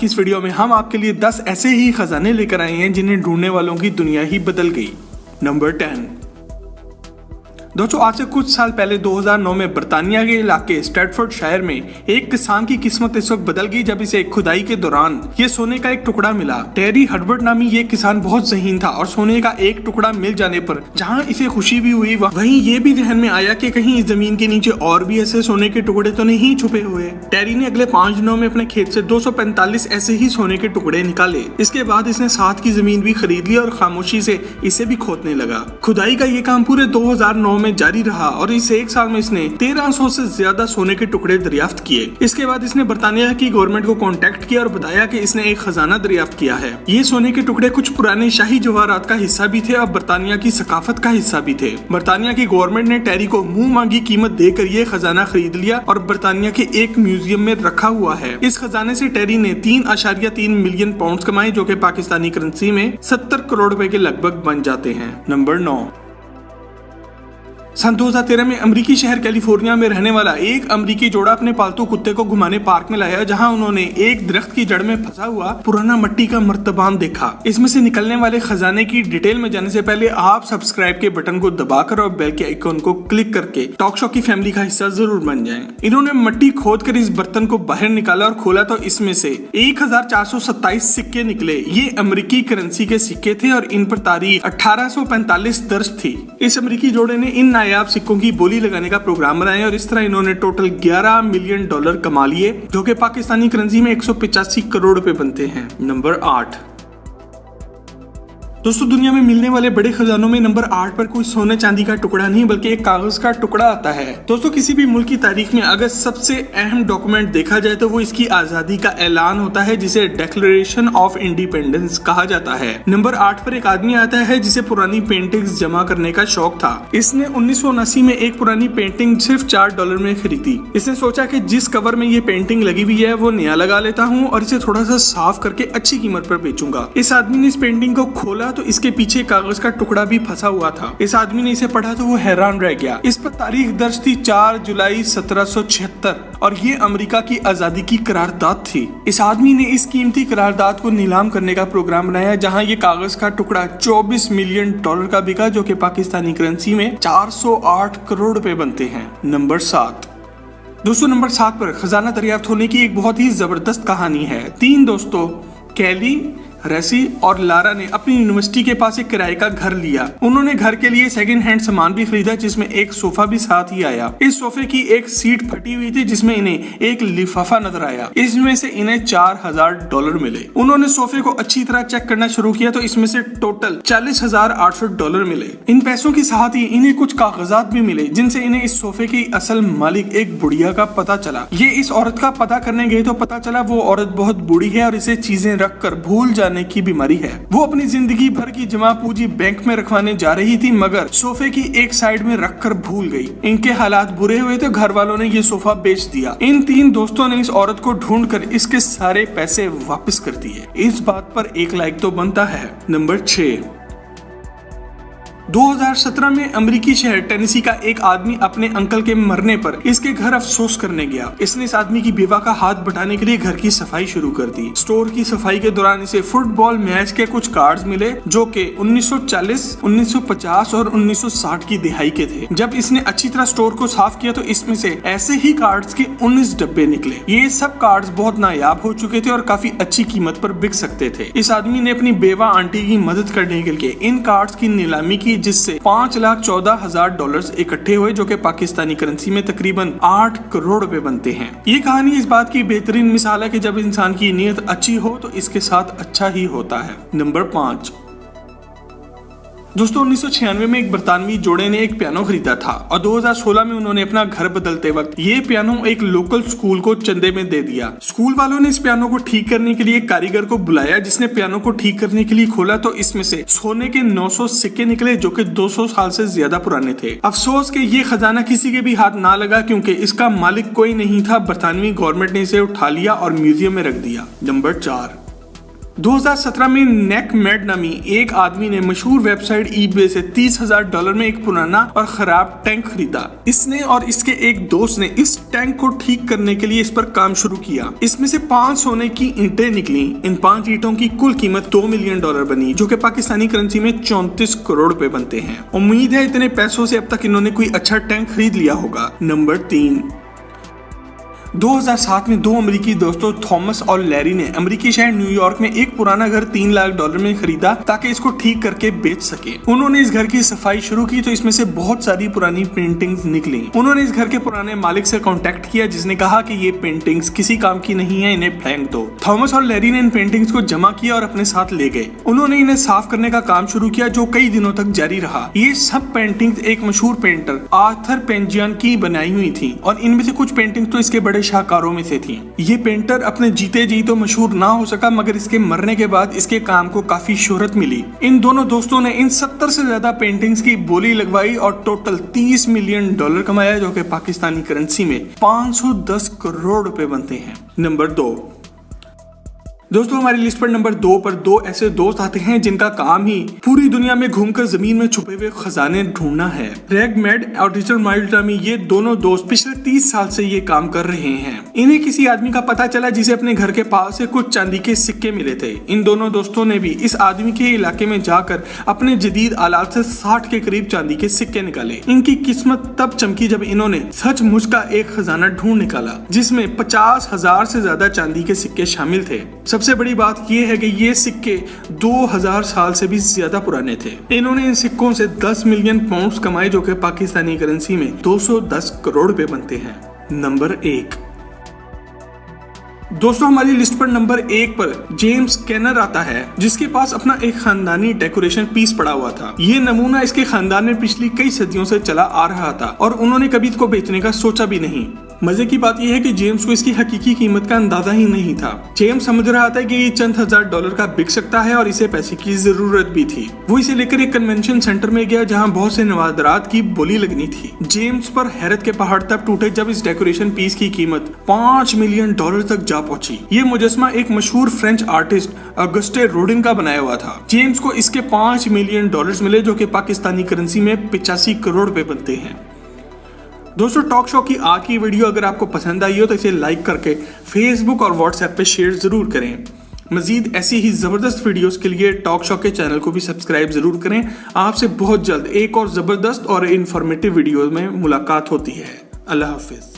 इस वीडियो में हम आपके लिए 10 ऐसे ही खजाने लेकर आए हैं जिन्हें ढूंढने वालों की दुनिया ही बदल गई। नंबर 10। दोस्तों, आज से कुछ साल पहले 2009 में बर्तानिया के इलाके स्ट्रैटफोर्डशायर में एक किसान की किस्मत इस वक्त बदल गई जब इसे खुदाई के दौरान ये सोने का एक टुकड़ा मिला। टेरी हर्बर्ट नामी ये किसान बहुत ज़हीन था और सोने का एक टुकड़ा मिल जाने पर जहां इसे खुशी भी हुई, वहीं ये भी ध्यान में आया कि कहीं इस जमीन के नीचे और भी ऐसे सोने के टुकड़े तो नहीं छुपे हुए। टेरी ने अगले 5 दिनों में अपने खेत से 245 ऐसे ही सोने के टुकड़े निकाले। इसके बाद इसने साथ की जमीन भी खरीद ली और खामोशी से इसे भी खोदने लगा। खुदाई का ये काम पूरे 2009 में जारी रहा और इस एक साल में इसने 1300 से ज्यादा सोने के टुकड़े दरियाफ्त किए। इसके बाद इसने बर्तानिया की गवर्नमेंट को कांटेक्ट किया और बताया कि इसने एक खजाना दरियाफ्त किया है। ये सोने के टुकड़े कुछ पुराने शाही जवाहरात का हिस्सा भी थे और बर्तानिया की सकाफत का हिस्सा भी थे। बर्तानिया की गवर्नमेंट ने टेरी को मुंह मांगी कीमत देकर ये खजाना खरीद लिया और बर्तानिया के एक म्यूजियम में रखा हुआ है। इस खजाने से टेरी ने 3.3 मिलियन पाउंड कमाए, जो कि पाकिस्तानी करेंसी में 70 करोड़ रुपए के लगभग बन जाते हैं। नंबर 9। सन 2013 में अमेरिकी शहर कैलिफोर्निया में रहने वाला एक अमेरिकी जोड़ा अपने पालतू कुत्ते को घुमाने पार्क में लाया, जहां उन्होंने एक दरख्त की जड़ में फंसा हुआ पुराना मिट्टी का मर्तबान देखा। इसमें से निकलने वाले खजाने की डिटेल में जाने से पहले आप सब्सक्राइब के बटन को दबाकर और बेल के आइकॉन को क्लिक करके टॉक शो की फैमिली का हिस्सा जरूर बन जाएं। इन्होंने मिट्टी खोद कर इस बर्तन को बाहर निकाला और खोला तो इसमें से 1427 सिक्के निकले। ये अमेरिकी करेंसी के सिक्के थे और इन पर तारीख 1845 दर्ज थी। इस अमेरिकी जोड़े ने इन नायाब सिक्कों की बोली लगाने का प्रोग्राम बनाया और इस तरह इन्होंने टोटल $11 मिलियन कमा लिए, जो कि पाकिस्तानी करेंसी में 185 करोड़ रुपए बनते हैं। नंबर 8। दोस्तों, दुनिया में मिलने वाले बड़े खजानों में नंबर 8 पर कोई सोने चांदी का टुकड़ा नहीं बल्कि एक कागज का टुकड़ा आता है। दोस्तों, किसी भी मुल्क की तारीख में अगर सबसे अहम डॉक्यूमेंट देखा जाए तो वो इसकी आजादी का ऐलान होता है, जिसे डिक्लेरेशन ऑफ इंडिपेंडेंस कहा जाता है। नंबर 8 पर एक आदमी आता है जिसे पुरानी पेंटिंग्स जमा करने का शौक था। इसने 1979 में एक पुरानी पेंटिंग सिर्फ $4 में खरीदी। इसने सोचा कि जिस कवर में ये पेंटिंग लगी हुई है वो नया लगा लेता हूँ और इसे थोड़ा सा साफ करके अच्छी कीमत पर बेचूंगा। इस आदमी ने इस पेंटिंग को खोला तो इसके पीछे कागज का टुकड़ा भी फंसा हुआ था। इस आदमी ने इसे पढ़ा तो वो हैरान रह गया। इस पर तारीख दर्ज थी 4 जुलाई 1776 और ये अमेरिका की आजादी की करारदाद थी। इस आदमी ने इस कीमती करारदाद को नीलाम करने का प्रोग्राम बनाया, जहां ये कागज का टुकड़ा $24 मिलियन का बिका, जो कि पाकिस्तानी करेंसी में 408 करोड़ रुपए बनते हैं। नंबर 7। दोस्तों, नंबर 7 पर खजाना दरियाफ्त होने की एक बहुत ही जबरदस्त कहानी है। 3 दोस्तों कैली, रेसी और लारा ने अपनी यूनिवर्सिटी के पास एक किराए का घर लिया। उन्होंने घर के लिए सेकंड हैंड सामान भी खरीदा, जिसमें एक सोफा भी साथ ही आया। इस सोफे की एक सीट फटी हुई थी जिसमें इन्हें एक लिफाफा नजर आया। इसमें से इन्हें $4000 मिले। उन्होंने सोफे को अच्छी तरह चेक करना शुरू किया तो इसमें से टोटल $40,800 मिले। इन पैसों के साथ ही इन्हें कुछ कागजात भी मिले, जिनसे इन्हें इस सोफे की असल मालिक एक बुढ़िया का पता चला। ये इस औरत का पता करने गए तो पता चला वो औरत बहुत बूढ़ी है और इसे चीजें रखकर भूल की बीमारी है। वो अपनी जिंदगी भर की जमा पूंजी बैंक में रखवाने जा रही थी, मगर सोफे की एक साइड में रखकर भूल गई। इनके हालात बुरे हुए तो घर वालों ने ये सोफा बेच दिया। इन 3 दोस्तों ने इस औरत को ढूंढकर इसके सारे पैसे वापस कर दिए। इस बात पर एक लाइक तो बनता है। नंबर 6। 2017 में अमेरिकी शहर टेनेसी का एक आदमी अपने अंकल के मरने पर इसके घर अफसोस करने गया। इसने इस आदमी की बेवा का हाथ बटाने के लिए घर की सफाई शुरू कर दी। स्टोर की सफाई के दौरान इसे फुटबॉल मैच के कुछ कार्ड्स मिले, जो कि 1940, 1950 और 1960 की दिहाई के थे। जब इसने अच्छी तरह स्टोर को साफ किया तो इसमें से ऐसे ही कार्ड्स के 19 डब्बे निकले। ये सब कार्ड्स बहुत नायाब हो चुके थे और काफी अच्छी कीमत पर बिक सकते थे। इस आदमी ने अपनी बेवा आंटी की मदद करने के लिए इन कार्ड्स की नीलामी की, जिससे $5,14,000 इकट्ठे हुए, जो कि पाकिस्तानी करेंसी में तकरीबन 8 करोड़ रुपए बनते हैं। ये कहानी इस बात की बेहतरीन मिसाल है कि जब इंसान की नीयत अच्छी हो तो इसके साथ अच्छा ही होता है। नंबर 5। दोस्तों, 1996 में एक बरतानवी जोड़े ने एक पियानो खरीदा था और 2016 में उन्होंने अपना घर बदलते वक्त ये पियानो एक लोकल स्कूल को चंदे में दे दिया। स्कूल वालों ने इस पियानो को ठीक करने के लिए एक कारीगर को बुलाया, जिसने पियानो को ठीक करने के लिए खोला तो इसमें से सोने के 900 सिक्के निकले, जो कि 200 साल से ज्यादा पुराने थे। अफसोस कि ये खजाना किसी के भी हाथ ना लगा, क्योंकि इसका मालिक कोई नहीं था। बरतानवी गवर्नमेंट ने इसे उठा लिया और म्यूजियम में रख दिया। नंबर 4। 2017 में नेक मेड नामी एक आदमी ने मशहूर वेबसाइट ईबे से $30,000 में एक पुराना और खराब टैंक खरीदा। इसने और इसके एक दोस्त ने इस टैंक को ठीक करने के लिए इस पर काम शुरू किया। इसमें से 5 सोने की ईंटें निकली। इन 5 ईंटों की कुल कीमत $2 मिलियन बनी, जो कि पाकिस्तानी करेंसी में 34 करोड़ रुपए बनते हैं। उम्मीद है इतने पैसों से अब तक इन्होंने कोई अच्छा टैंक खरीद लिया होगा। नंबर 3, 2007 में 2 अमेरिकी दोस्तों थॉमस और लैरी ने अमेरिकी शहर न्यूयॉर्क में एक पुराना घर $3 लाख में खरीदा ताकि इसको ठीक करके बेच सके। उन्होंने इस घर की सफाई शुरू की तो इसमें से बहुत सारी पुरानी पेंटिंग्स निकली। उन्होंने इस घर के पुराने मालिक से कांटेक्ट किया, जिसने कहा कि ये पेंटिंग्स किसी काम की नहीं है, इन्हें फेंक दो। थॉमस और लैरी ने इन पेंटिंग्स को जमा किया और अपने साथ ले गए। उन्होंने इन्हें साफ करने का काम शुरू किया, जो कई दिनों तक जारी रहा। ये सब पेंटिंग्स एक मशहूर पेंटर आर्थर पेंजियन की बनाई हुई थी और इनमें से कुछ पेंटिंग्स तो इसके बड़े शाहकारों में से थी। ये पेंटर अपने जीते जी तो मशहूर ना हो सका, मगर इसके मरने के बाद इसके काम को काफी शोहरत मिली। इन दोनों दोस्तों ने इन 70 से ज्यादा पेंटिंग्स की बोली लगवाई और टोटल $30 मिलियन कमाया, जो कि पाकिस्तानी करेंसी में 510 करोड़ रुपए बनते हैं। नंबर 2, दोस्तों हमारी लिस्ट पर नंबर 2 पर 2 ऐसे दोस्त आते हैं जिनका काम ही पूरी दुनिया में घूमकर जमीन में छुपे हुए खजाने ढूंढना है। रेग मेड और रिचर्ड माइल्टामी, ये दोनों दोस्त पिछले 30 साल से ये काम कर रहे हैं। इन्हें किसी आदमी का पता चला जिसे अपने घर के पास से कुछ चांदी के सिक्के मिले थे। इन दोनों दोस्तों ने भी इस आदमी के इलाके में जाकर अपने जदीद आलात से 60 के करीब चांदी के सिक्के निकाले। इनकी किस्मत तब चमकी जब इन्होंने सचमुच का एक खजाना ढूंढ निकाला, जिसमें 50,000 से ज्यादा चांदी के सिक्के शामिल थे। सबसे बड़ी बात यह है कि ये सिक्के 2000 साल से भी ज्यादा पुराने थे। इन्होंने इन सिक्कों से 10 मिलियन पाउंड्स कमाए, जो कि पाकिस्तानी करेंसी में 210 करोड़ रुपए बनते हैं। नंबर 1, दोस्तों हमारी लिस्ट पर नंबर 1 पर जेम्स कैनर आता है, जिसके पास अपना एक खानदानी डेकोरेशन पीस पड़ा हुआ था। ये नमूना इसके खानदान में पिछली कई सदियों से चला आ रहा था और उन्होंने कभी इसको बेचने का सोचा भी नहीं। मजे की बात यह है कि जेम्स को इसकी हकीकी कीमत का अंदाजा ही नहीं था। जेम्स समझ रहा था कि ये चंद $1000 का बिक सकता है और इसे पैसे की जरूरत भी थी। वो इसे लेकर एक कन्वेंशन सेंटर में गया, जहां बहुत से नवादरात की बोली लगनी थी। जेम्स पर हैरत के पहाड़ तब टूटे जब इस डेकोरेशन पीस की कीमत $5 मिलियन तक जा पहुंची। ये मुजस्मा एक मशहूर फ्रेंच आर्टिस्ट ऑगस्टे रोडिन का बनाया हुआ था। जेम्स को इसके $5 मिलियन मिले, जो कि पाकिस्तानी करेंसी में 85 करोड़ रुपए बनते हैं। दोस्तों टॉक शो की आज की वीडियो अगर आपको पसंद आई हो तो इसे लाइक करके फेसबुक और व्हाट्सएप पे शेयर जरूर करें। मजीद ऐसी ही जबरदस्त वीडियोस के लिए टॉक शो के चैनल को भी सब्सक्राइब जरूर करें। आपसे बहुत जल्द एक और जबरदस्त और इंफॉर्मेटिव वीडियो में मुलाकात होती है। अल्लाह हाफिज।